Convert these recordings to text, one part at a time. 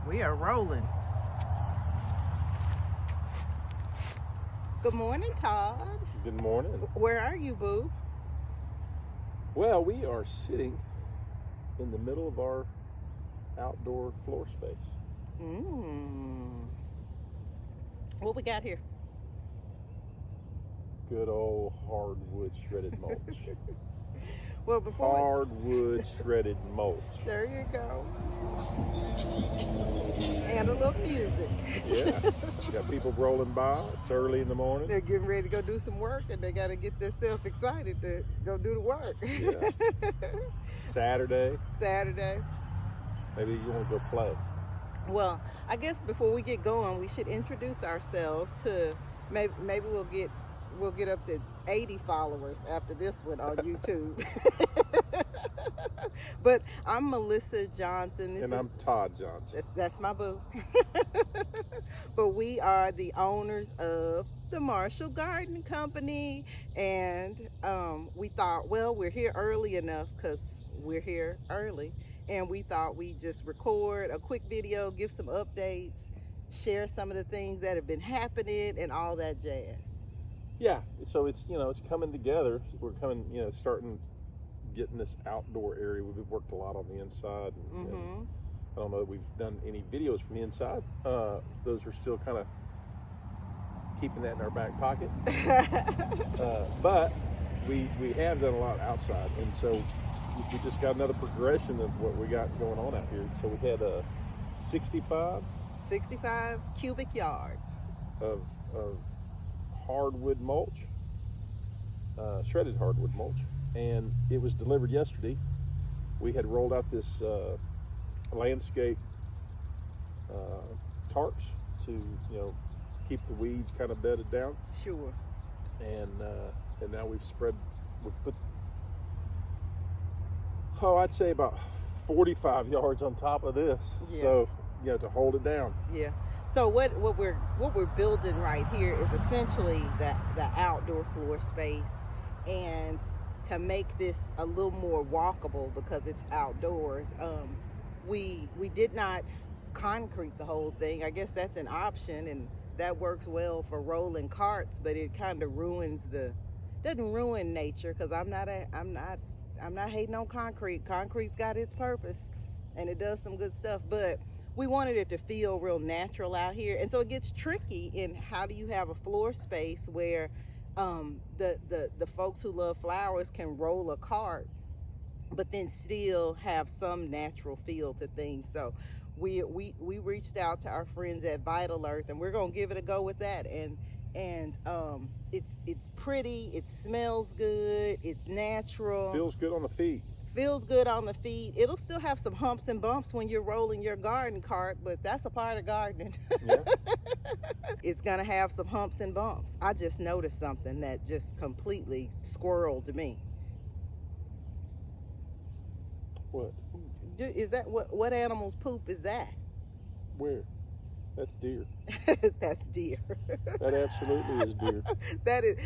We are rolling. Good morning, Todd. Good morning. Where are you, boo? Well, we are sitting in the middle of our outdoor floor space. What we got here? Good old hardwood shredded mulch. Well, before Hardwood shredded mulch. There you go. And a little music. Yeah. Got people rolling by. It's early in the morning. They're getting ready to go do some work, and they got to get themselves excited to go do the work. Yeah. Saturday. Maybe you want to go play. Well, I guess before we get going, we should introduce ourselves to maybe we'll get up to 80 followers after this one on YouTube. But I'm Melissa Johnson. And I'm Todd Johnson. That's my boo. But we are the owners of the Marshall Garden Company, and we thought, well, we're here early enough because we're here early, and we thought we'd just record a quick video, give some updates, share some of the things that have been happening and all that jazz. Yeah, so it's coming together. We're getting this outdoor area. We've worked a lot on the inside. And I don't know that we've done any videos from the inside. Those are still kind of keeping that in our back pocket. But we have done a lot outside, and so we just got another progression of what we got going on out here. So we had 65 cubic yards of hardwood mulch, shredded hardwood mulch, and it was delivered yesterday. We had rolled out this landscape tarps to keep the weeds kind of bedded down. Sure. And now we've put I'd say about 45 yards on top of this. Yeah. So to hold it down. Yeah. So what we're building right here is essentially the outdoor floor space, and to make this a little more walkable because it's outdoors, we did not concrete the whole thing. I guess that's an option, and that works well for rolling carts, but it kind of doesn't ruin nature, because I'm not hating on concrete. Concrete's got its purpose and it does some good stuff, but we wanted it to feel real natural out here. And so it gets tricky in how do you have a floor space where the folks who love flowers can roll a cart but then still have some natural feel to things. So we reached out to our friends at Vital Earth, and we're gonna give it a go with that. And it's pretty, it smells good, it's natural, Feels good on the feet. It'll still have some humps and bumps when you're rolling your garden cart, but that's a part of gardening. Yeah. It's gonna have some humps and bumps. I just noticed something that just completely squirreled me. What? Is that what animal's poop is that? Where? That's deer. That's deer. That absolutely is deer. That is.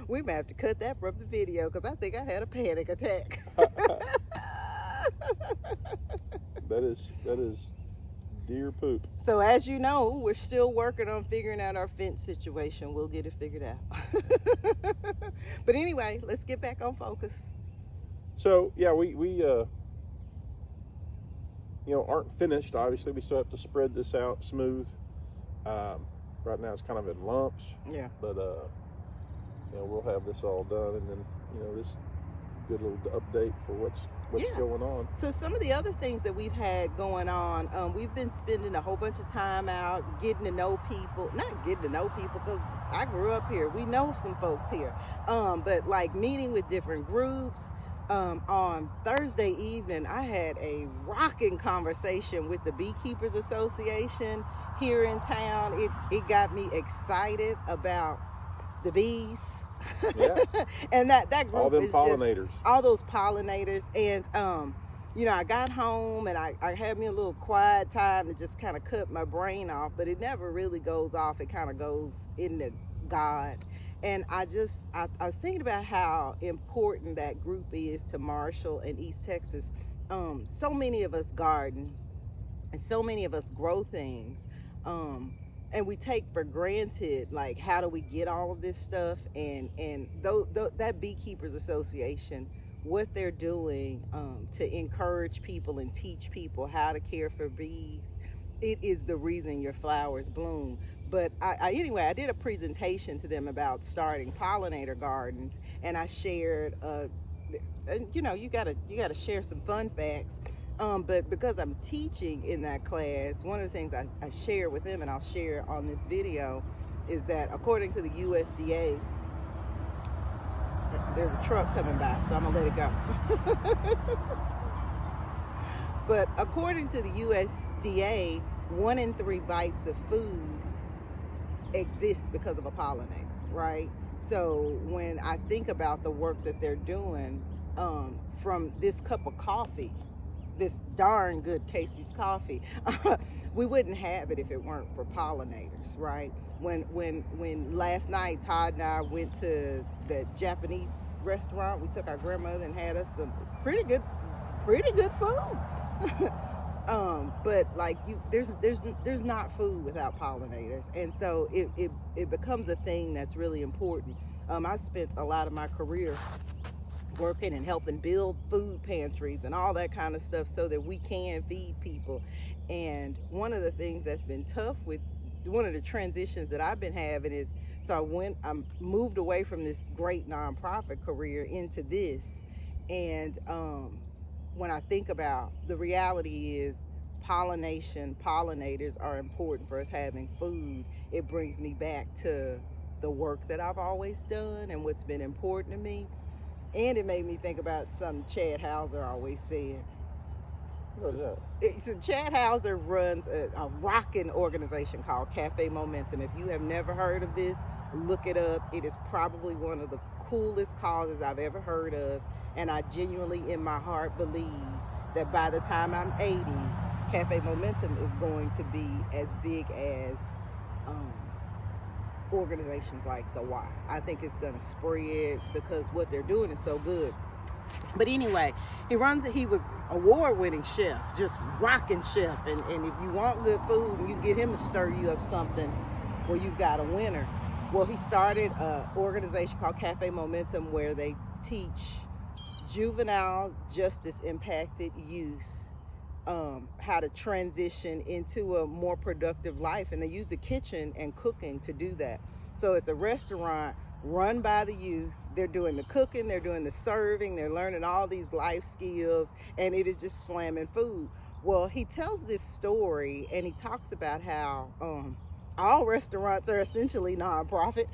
We might have to cut that from the video, because I think I had a panic attack. That is deer poop. So as you know, we're still working on figuring out our fence situation. We'll get it figured out. But anyway, let's get back on focus. So yeah, we aren't finished. Obviously, we still have to spread this out smooth. Right now it's kind of in lumps. Yeah. But we'll have this all done, and then this good little update for what's going on. So some of the other things that we've had going on, we've been spending a whole bunch of time out getting to know people. Not getting to know people, because I grew up here. We know some folks here. But like meeting with different groups. On Thursday evening, I had a rocking conversation with the Beekeepers Association here in town. It got me excited about the bees. Yeah. And that group all them is pollinators. All those pollinators. And I got home and I had me a little quiet time to just kind of cut my brain off, but it never really goes off. It kind of goes into God. And I was thinking about how important that group is to Marshall and East Texas. So many of us garden. And so many of us grow things, and we take for granted, like, how do we get all of this stuff? And that Beekeepers Association, what they're doing to encourage people and teach people how to care for bees, it is the reason your flowers bloom. But anyway, I did a presentation to them about starting pollinator gardens, and I shared, you know, you gotta share some fun facts. But because I'm teaching in that class, one of the things I share with them, and I'll share on this video, is that according to the USDA, there's a truck coming by, so I'm gonna let it go. But according to the USDA, 1 in 3 bites of food exist because of a pollinator, right? So when I think about the work that they're doing, from this cup of coffee, this darn good Casey's coffee, we wouldn't have it if it weren't for pollinators, right? When last night Todd and I went to the Japanese restaurant, we took our grandmother and had us some pretty good food. But like, there's not food without pollinators, and so it becomes a thing that's really important. I spent a lot of my career working and helping build food pantries and all that kind of stuff so that we can feed people. And one of the things that's been tough with one of the transitions that I've been having is, so I moved away from this great nonprofit career into this. And when I think about the reality is pollinators are important for us having food. It brings me back to the work that I've always done and what's been important to me. And it made me think about something Chad Hauser always said. What is that? So Chad Hauser runs a rocking organization called Cafe Momentum. If you have never heard of this, look it up. It is probably one of the coolest causes I've ever heard of. And I genuinely, in my heart, believe that by the time I'm 80, Cafe Momentum is going to be as big as organizations like the Y. I think it's going to spread because what they're doing is so good. But anyway, he was award-winning chef, just rocking chef. And if you want good food and you get him to stir you up something, well, you've got a winner. Well, he started an organization called Cafe Momentum where they teach juvenile justice impacted youth how to transition into a more productive life, and they use the kitchen and cooking to do that. So it's a restaurant run by the youth. They're doing the cooking, they're doing the serving, they're learning all these life skills, and it is just slamming food. Well, he tells this story and he talks about how all restaurants are essentially nonprofit.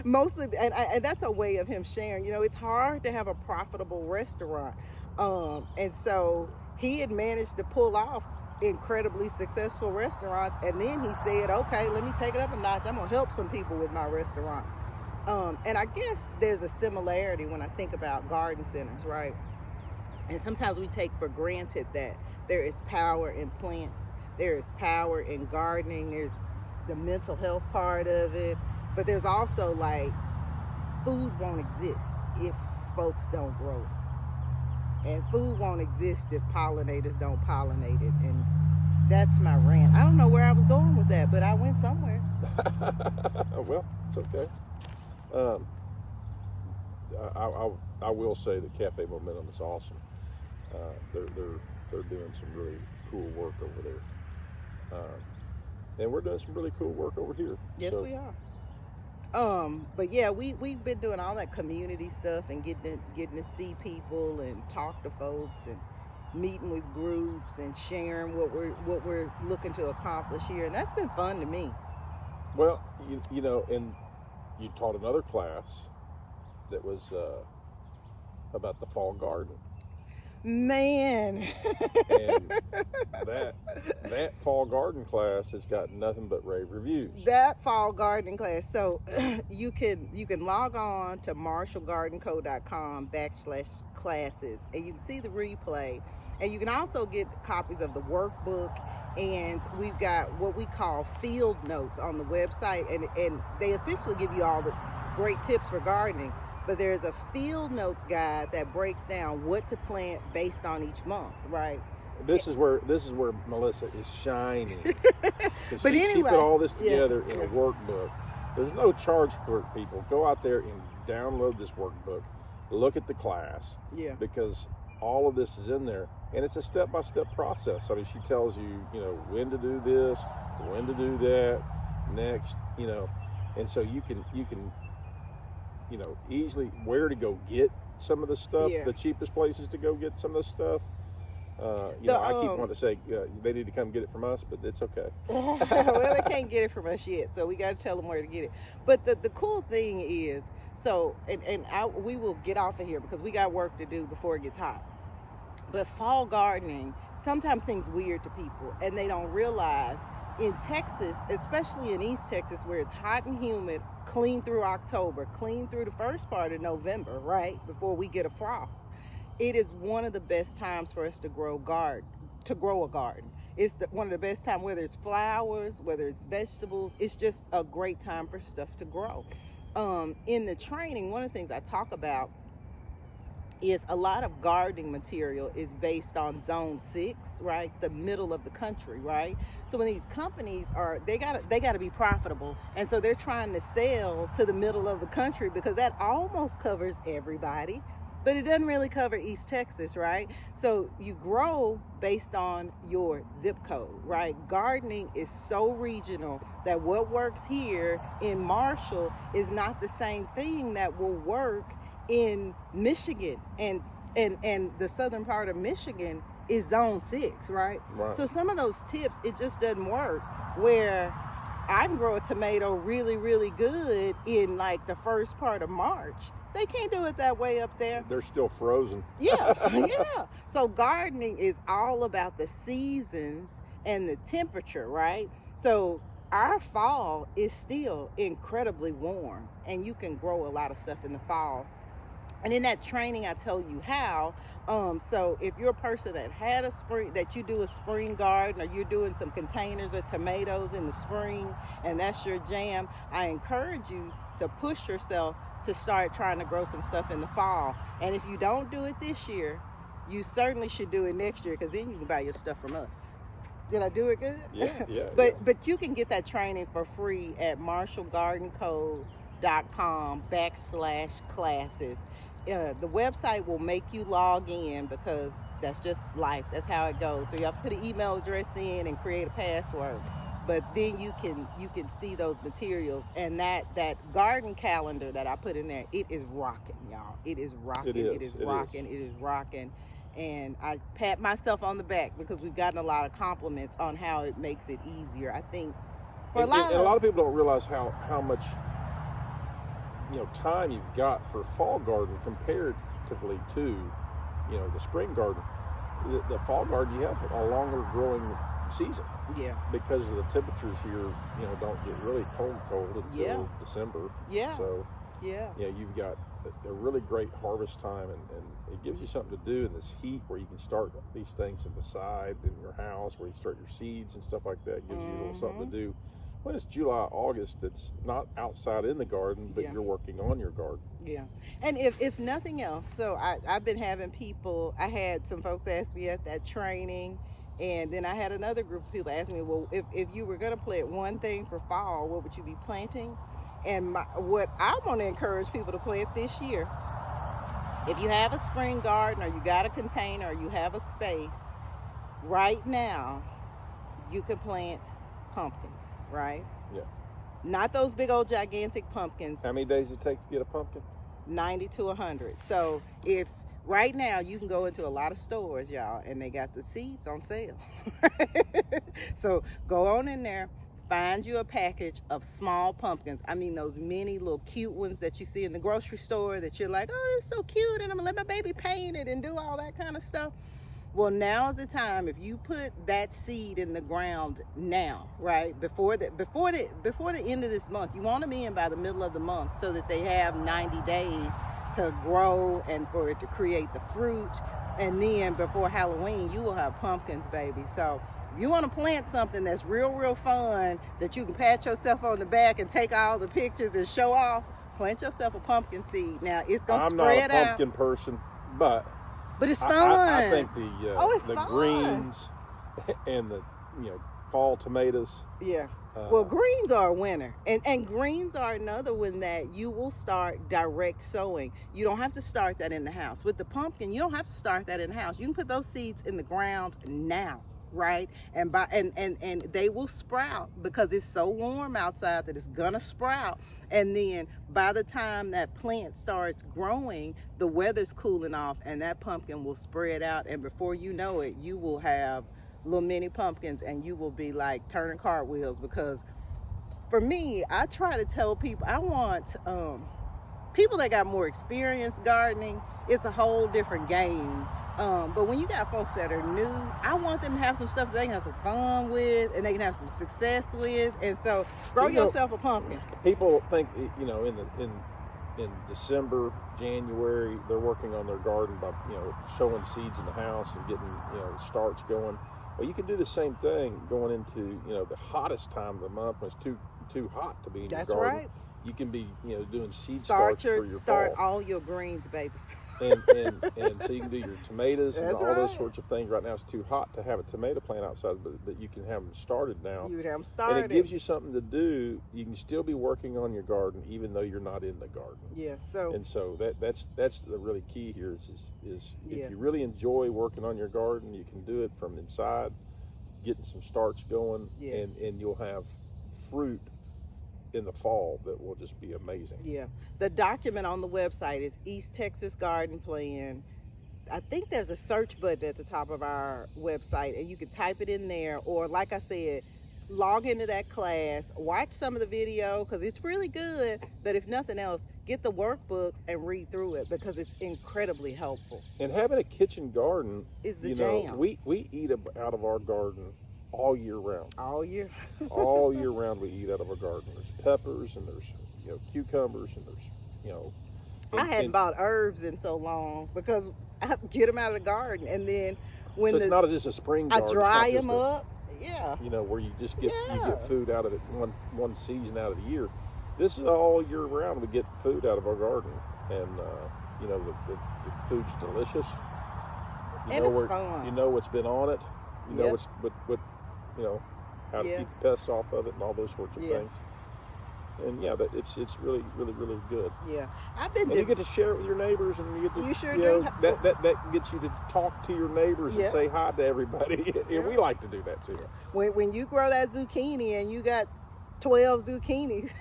Mostly, and that's a way of him sharing, you know, it's hard to have a profitable restaurant. And so he had managed to pull off incredibly successful restaurants, and then he said, okay, let me take it up a notch. I'm gonna help some people with my restaurants. And I guess there's a similarity when I think about garden centers, right? And sometimes we take for granted that there is power in plants, there is power in gardening, there's the mental health part of it, but there's also, like, food won't exist if folks don't grow it. And food won't exist if pollinators don't pollinate it. And that's my rant. I don't know where I was going with that, but I went somewhere. Well, it's okay. I will say that Cafe Momentum is awesome. They're doing some really cool work over there, and we're doing some really cool work over here. Yes, we are. But yeah, we've been doing all that community stuff and getting to see people and talk to folks and meeting with groups and sharing what we're looking to accomplish here, and that's been fun to me. Well, you know, and you taught another class that was about the fall garden. Man. And that fall garden class has got nothing but rave reviews. That fall gardening class. So you can log on to marshallgardenco.com/classes, and you can see the replay, and you can also get copies of the workbook, and we've got what we call field notes on the website, and they essentially give you all the great tips for gardening. But there's a field notes guide that breaks down what to plant based on each month, right? This is where Melissa is shining. But she anyway, put all this together in a workbook. There's no charge for it, people. Go out there and download this workbook. Look at the class. Yeah. Because all of this is in there, and it's a step-by-step process. I mean, she tells you, when to do this, when to do that, next, and so you can, easily where to go get some of the stuff, the cheapest places to go get some of the stuff. I keep wanting to say they need to come get it from us, but it's okay. Well, they can't get it from us yet, so we got to tell them where to get it. But the cool thing is, we will get off of here because we got work to do before it gets hot. But fall gardening sometimes seems weird to people, and they don't realize in Texas, especially in East Texas, where it's hot and humid, clean through October, clean through the first part of November, right, before we get a frost. It is one of the best times for us to grow a garden. It's one of the best times, whether it's flowers, whether it's vegetables. It's just a great time for stuff to grow. In the training, one of the things I talk about is a lot of gardening material is based on zone 6, right? The middle of the country, right? So when these companies they gotta be profitable. And so they're trying to sell to the middle of the country because that almost covers everybody, but it doesn't really cover East Texas, right? So you grow based on your zip code, right? Gardening is so regional that what works here in Marshall is not the same thing that will work in Michigan, and the southern part of Michigan is zone 6, right? So some of those tips, it just doesn't work. Where I can grow a tomato really, really good in like the first part of March, they can't do it that way up there. They're still frozen. Yeah. So gardening is all about the seasons and the temperature, right? So our fall is still incredibly warm, and you can grow a lot of stuff in the fall. And in that training, I tell you how. So if you're a person that had that you do a spring garden, or you're doing some containers of tomatoes in the spring, and that's your jam, I encourage you to push yourself to start trying to grow some stuff in the fall. And if you don't do it this year, you certainly should do it next year, because then you can buy your stuff from us. Did I do it good? Yeah. But you can get that training for free at marshallgardencode.com/classes. The website will make you log in, because that's just life. That's how it goes. So you have to put an email address in and create a password. But then you can see those materials, and that garden calendar that I put in there, it is rocking, y'all. It is rocking. It is rocking. And I pat myself on the back because we've gotten a lot of compliments on how it makes it easier. I think a lot of people don't realize how much time you've got for fall garden comparatively to the spring garden. The fall garden, you have a longer growing season. Yeah. Because of the temperatures here, don't get really cold until December. Yeah. So you've got a really great harvest time, and it gives you something to do in this heat, where you can start these things at the side in your house, where you start your seeds and stuff like that. It gives you a little something to do when it's July, August. That's not outside in the garden, but you're working on your garden. Yeah. And if nothing else, so I've been having people, I had some folks ask me at that training, and then I had another group of people ask me, well, if you were going to plant one thing for fall, what would you be planting? And what I want to encourage people to plant this year, if you have a spring garden, or you got a container, or you have a space, right now, you can plant pumpkins, right? Yeah. Not those big old gigantic pumpkins. How many days does it take to get a pumpkin? 90 to 100. So if right now you can go into a lot of stores, y'all, and they got the seeds on sale. So go on in there, find you a package of small pumpkins. I mean, those mini little cute ones that you see in the grocery store that you're like, oh, it's so cute, and I'm gonna let my baby paint it and do all that kind of stuff. Well, now's the time. If you put that seed in the ground now, right, before the end of this month, you want them in by the middle of the month, so that they have 90 days to grow and for it to create the fruit. And then before Halloween, you will have pumpkins, baby. So if you want to plant something that's real fun, that you can pat yourself on the back and take all the pictures and show off, plant yourself a pumpkin seed. Now it's gonna spread out. I'm not a pumpkin person, but But it's fun. I think it's the fun. greens and the fall tomatoes. Yeah. Well, greens are a winner. And greens are another one that you will start direct sowing. You don't have to start that in the house. With the pumpkin, you don't have to start that in the house. You can put those seeds in the ground now, right? And they will sprout because it's so warm outside that it's gonna sprout. And then by the time that plant starts growing, the weather's cooling off and that pumpkin will spread out, and before you know it, you will have little mini pumpkins and you will be like turning cartwheels. Because for me, I try to tell people, I want people that got more experience gardening, it's a whole different game. But when you got folks that are new, I want them to have some stuff that they can have some fun with and they can have some success with. And so grow yourself a pumpkin. People think, in December, January, they're working on their garden by, sowing seeds in the house and getting, starts going. Well, you can do the same thing going into, the hottest time of the month when it's too hot to be in your garden. That's right. You can be, doing seed starts for your Start fall. all your greens, baby. And so you can do your tomatoes and all those sorts of things. Right now it's too hot to have a tomato plant outside, but you can have them started now. You would have them started. And it gives you something to do. You can still be working on your garden even though you're not in the garden. Yeah. So that's the really key here is if you really enjoy working on your garden, you can do it from inside, getting some starts going, and you'll have fruit in the fall that will just be amazing. Yeah. The document on the website is East Texas Garden Plan. I think there's a search button at the top of our website and you can type it in there, or like I said, log into that class, watch some of the video because it's really good, but if nothing else, get the workbooks and read through it because it's incredibly helpful. And having a kitchen garden is the jam. We eat out of our garden all year round. All year? All year round we eat out of our garden. There's peppers and there's cucumbers and there's I hadn't bought herbs in so long because I get them out of the garden, and then when it's not just a spring garden, I dry them up. Yeah. Where you just get food out of it one season out of the year. This is all year round. We get food out of our garden, and the food's delicious. It's fun. You know what's been on it. You know what's how to keep the pests off of it and all those sorts of things. And it's really, really, really good. Yeah, you get to share it with your neighbors, and you get to. You sure do. That gets you to talk to your neighbors and say hi to everybody. And we like to do that too. When you grow that zucchini and you got 12 zucchinis,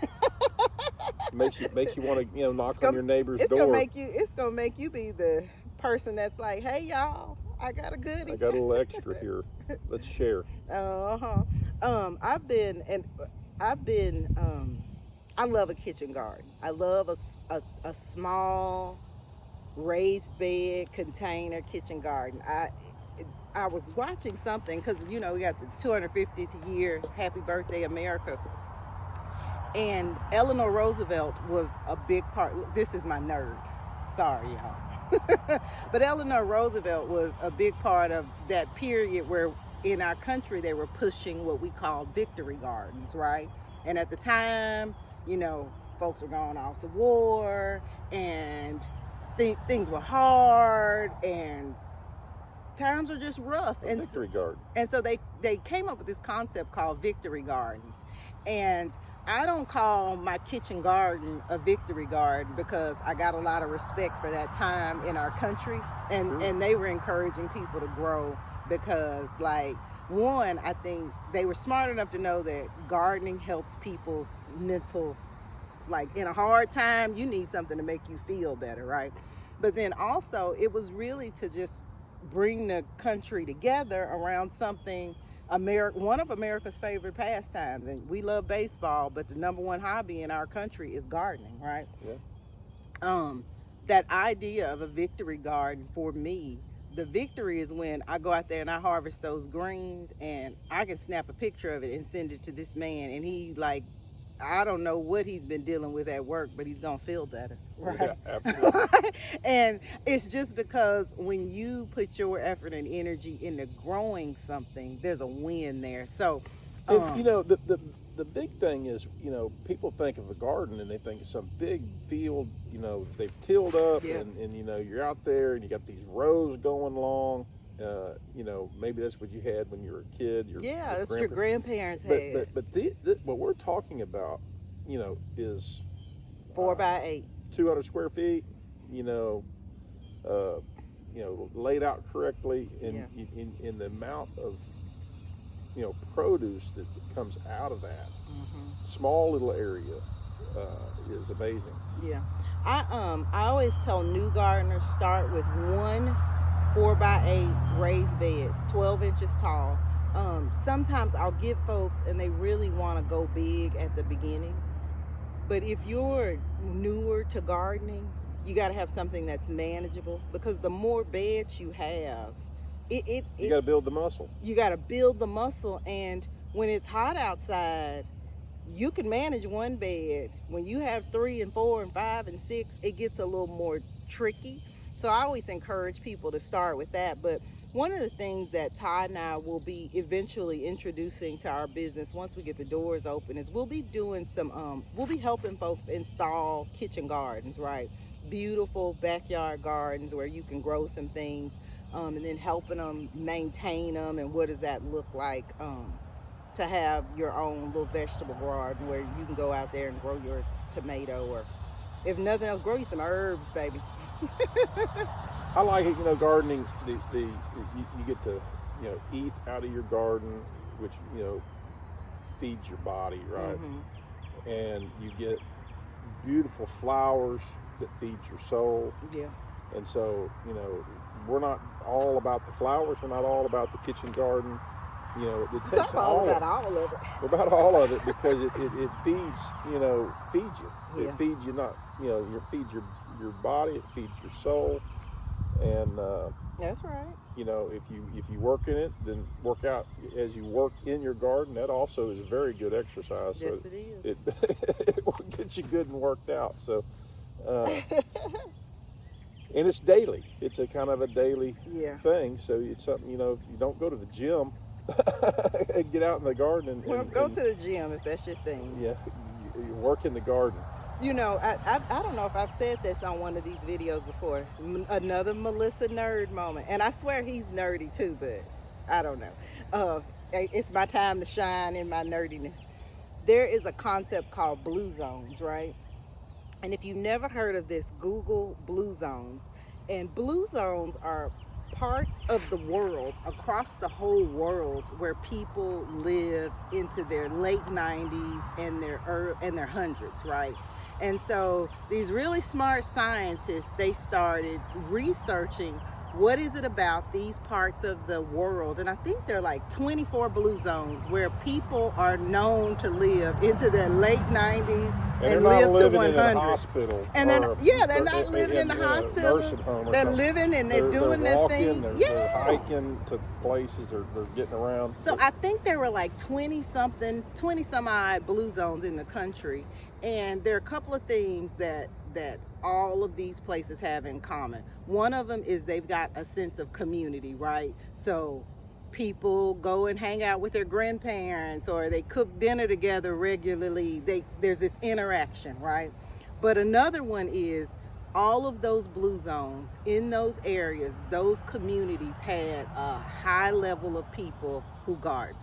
makes you want to knock on your neighbor's door. It's gonna make you be the person that's like, hey y'all, I got a goodie. I got a little extra here. Let's share. I love a kitchen garden. I love a small raised bed container kitchen garden. I was watching something because we got the 250th year Happy Birthday America, and Eleanor Roosevelt was a big part. This is my nerd, sorry y'all. But Eleanor Roosevelt was a big part of that period where in our country they were pushing what we call victory gardens, right? And at the time, folks were going off to war and things were hard and times were just rough. Victory garden. And so they came up with this concept called victory gardens. And I don't call my kitchen garden a victory garden because I got a lot of respect for that time in our country. And they were encouraging people to grow because, one, I think they were smart enough to know that gardening helped people's mental, in a hard time, you need something to make you feel better, right? But then also it was really to just bring the country together around something, one of America's favorite pastimes. And we love baseball, but the number one hobby in our country is gardening, right? Yeah. That idea of a victory garden for me, the victory is when I go out there and I harvest those greens and I can snap a picture of it and send it to this man, and he I don't know what he's been dealing with at work, but he's gonna feel better, right? Yeah, absolutely. And it's just because when you put your effort and energy into growing something, there's a win there. So the the big thing is, people think of a garden and they think it's some big field, they've tilled up, Yeah. and you're out there and you got these rows going along. Maybe that's what you had when you were a kid. That's what your grandparents had. But what we're talking about, is 4 by 8. 200 square feet, laid out correctly, in the amount of produce that comes out of that small little area is amazing. Yeah, I always tell new gardeners, start with one 4 by 8 raised bed, 12 inches tall. Sometimes I'll get folks and they really want to go big at the beginning, but if you're newer to gardening, you got to have something that's manageable, because the more beds you have, you got to build the muscle. You got to build the muscle, and when it's hot outside, you can manage one bed. When you have 3 and 4 and 5 and 6, it gets a little more tricky. So I always encourage people to start with that. But one of the things that Todd and I will be eventually introducing to our business once we get the doors open is we'll be doing we'll be helping folks install kitchen gardens, right? Beautiful backyard gardens where you can grow some things, and then helping them maintain them, and what does that look like to have your own little vegetable garden where you can go out there and grow your tomato, or if nothing else, grow you some herbs, baby. I like it, gardening. You get to eat out of your garden, which feeds your body, right? And you get beautiful flowers that feed your soul. Yeah. And so we're not all about the flowers. We're not all about the kitchen garden. It takes all of it. We're about all of it because it feeds feeds you. Yeah. It feeds you not it feeds your body. It feeds your soul. And that's right. If you work in it, then work out as you work in your garden. That also is a very good exercise. Yes, so it is. It will get you good and worked out. So, and it's daily. It's a kind of a daily thing. So it's something you don't go to the gym and get out in the garden. Go to the gym if that's your thing. Yeah, you work in the garden. I don't know if I've said this on one of these videos before. Another Melissa nerd moment. And I swear he's nerdy too, but I don't know. It's my time to shine in my nerdiness. There is a concept called blue zones, right? And if you've never heard of this, Google blue zones. And blue zones are parts of the world, across the whole world, where people live into their late 90s and their hundreds, right? And so these really smart scientists, they started researching what is it about these parts of the world. And I think there are like 24 blue zones where people are known to live into their late 90s and live to 100. In a hospital. And they're not living in the hospital. Nursing home they're living and they're doing their thing. They're hiking to places. They're getting around. So I think there were like 20 some odd blue zones in the country. And there are a couple of things that all of these places have in common. One of them is they've got a sense of community, right? So people go and hang out with their grandparents, or they cook dinner together regularly. There's this interaction, right? But another one is all of those blue zones in those areas, those communities had a high level of people who garden,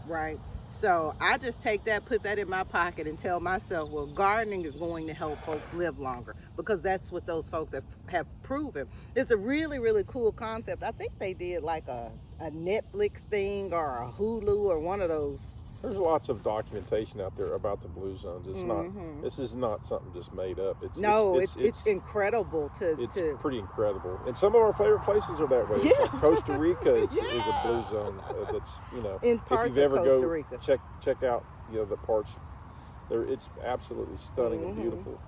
right? So I just take that, put that in my pocket, and tell myself, well, gardening is going to help folks live longer, because that's what those folks have proven. It's a really, really cool concept. I think they did like a Netflix thing or a Hulu or one of those. There's lots of documentation out there about the blue zones. It's not. This is not something just made up. It's incredible It's pretty incredible. And some of our favorite places are that way. Yeah. Like Costa Rica is a blue zone. That's in parts if you've ever of Costa Rica. check out the parts. There, it's absolutely stunning and beautiful.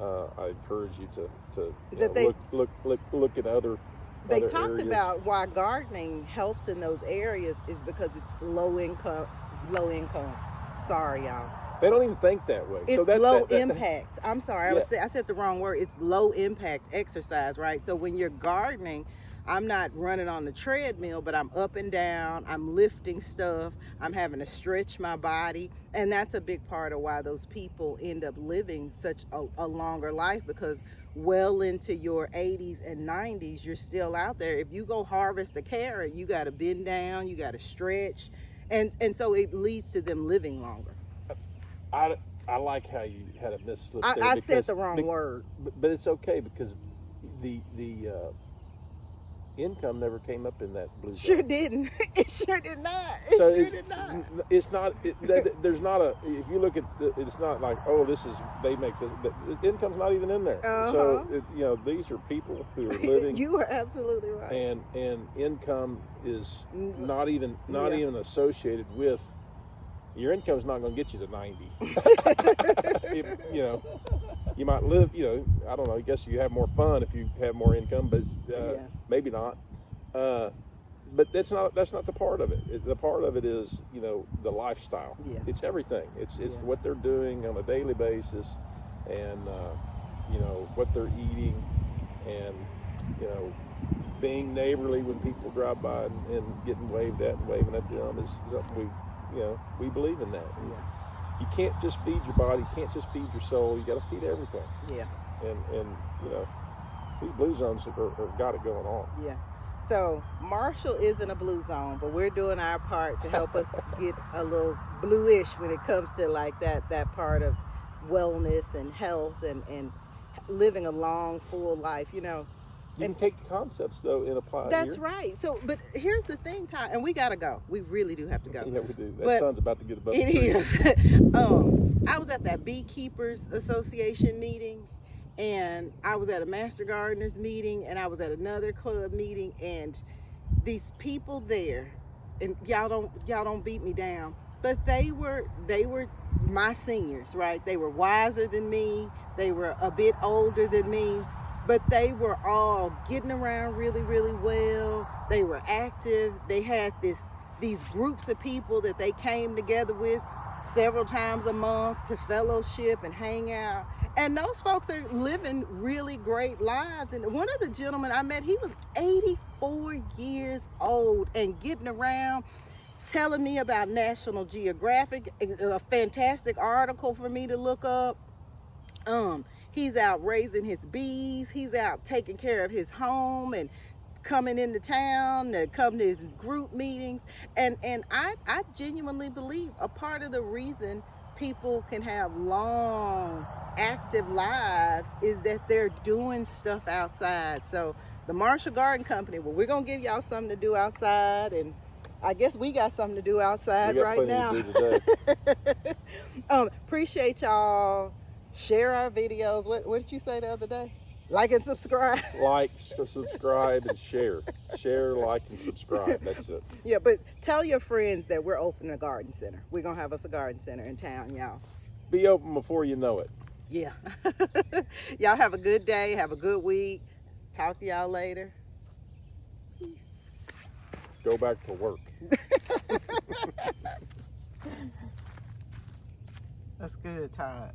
I encourage you to look at other. They other talked areas. about why gardening helps in those areas is because it's low income. Sorry, y'all. They don't even think that way. It's so low impact. I'm sorry, Yeah. I said the wrong word. It's low impact exercise, right? So when you're gardening, I'm not running on the treadmill, but I'm up and down, I'm lifting stuff, I'm having to stretch my body. And that's a big part of why those people end up living such a longer life, because well into your 80s and 90s, you're still out there. If you go harvest a carrot, you got to bend down, you got to stretch. And so it leads to them living longer. I like how you had a misslip there. I said the wrong word. But it's okay, because the income never came up in that blue zone. Sure didn't. It sure did not. It's not. There's not a. If you look at, it's not like, oh, this is, they make this. The income's not even in there. So these are people who are living. You are absolutely right. And income is not even associated with. Your income's not going to get you to 90. You might live, I don't know, I guess you have more fun if you have more income, but maybe not. But that's not the part of it. The part of it is, the lifestyle. Yeah. It's everything. It's what they're doing on a daily basis, and what they're eating, and being neighborly when people drive by and getting waved at and waving at them is something we believe in that. Yeah. You can't just feed your body, you can't just feed your soul, you got to feed everything. Yeah. And these blue zones have got it going on. Yeah. So Marshall isn't a blue zone, but we're doing our part to help us get a little bluish when it comes to like that part of wellness and health and living a long, full life, You can take the concepts though and apply it. That's here. right. So, but here's the thing, Ty, and we gotta go. We really do have to go. Yeah, we do. That But sun's about to get above it the tree. is. I was at that Beekeepers Association meeting, and I was at a Master Gardeners meeting, and I was at another club meeting, and these people there, and y'all don't beat me down, but they were my seniors, right? They were wiser than me. They were a bit older than me. But they were all getting around really, really well. They were active. They had these groups of people that they came together with several times a month to fellowship and hang out. And those folks are living really great lives. And one of the gentlemen I met, he was 84 years old and getting around, telling me about National Geographic, a fantastic article for me to look up. He's out raising his bees. He's out taking care of his home and coming into town to come to his group meetings. And I genuinely believe a part of the reason people can have long, active lives is that they're doing stuff outside. So the Marshall Garden Company, well, we're going to give y'all something to do outside, and I guess we got something to do outside right now. We got plenty to do today. Appreciate y'all. Share our videos. What did you say the other day? Like and subscribe. Like, subscribe, and share. Share, like, and subscribe. That's it. Yeah, but tell your friends that we're opening a garden center. We're going to have us a garden center in town, y'all. Be open before you know it. Yeah. Y'all have a good day. Have a good week. Talk to y'all later. Peace. Go back to work. That's good, Todd.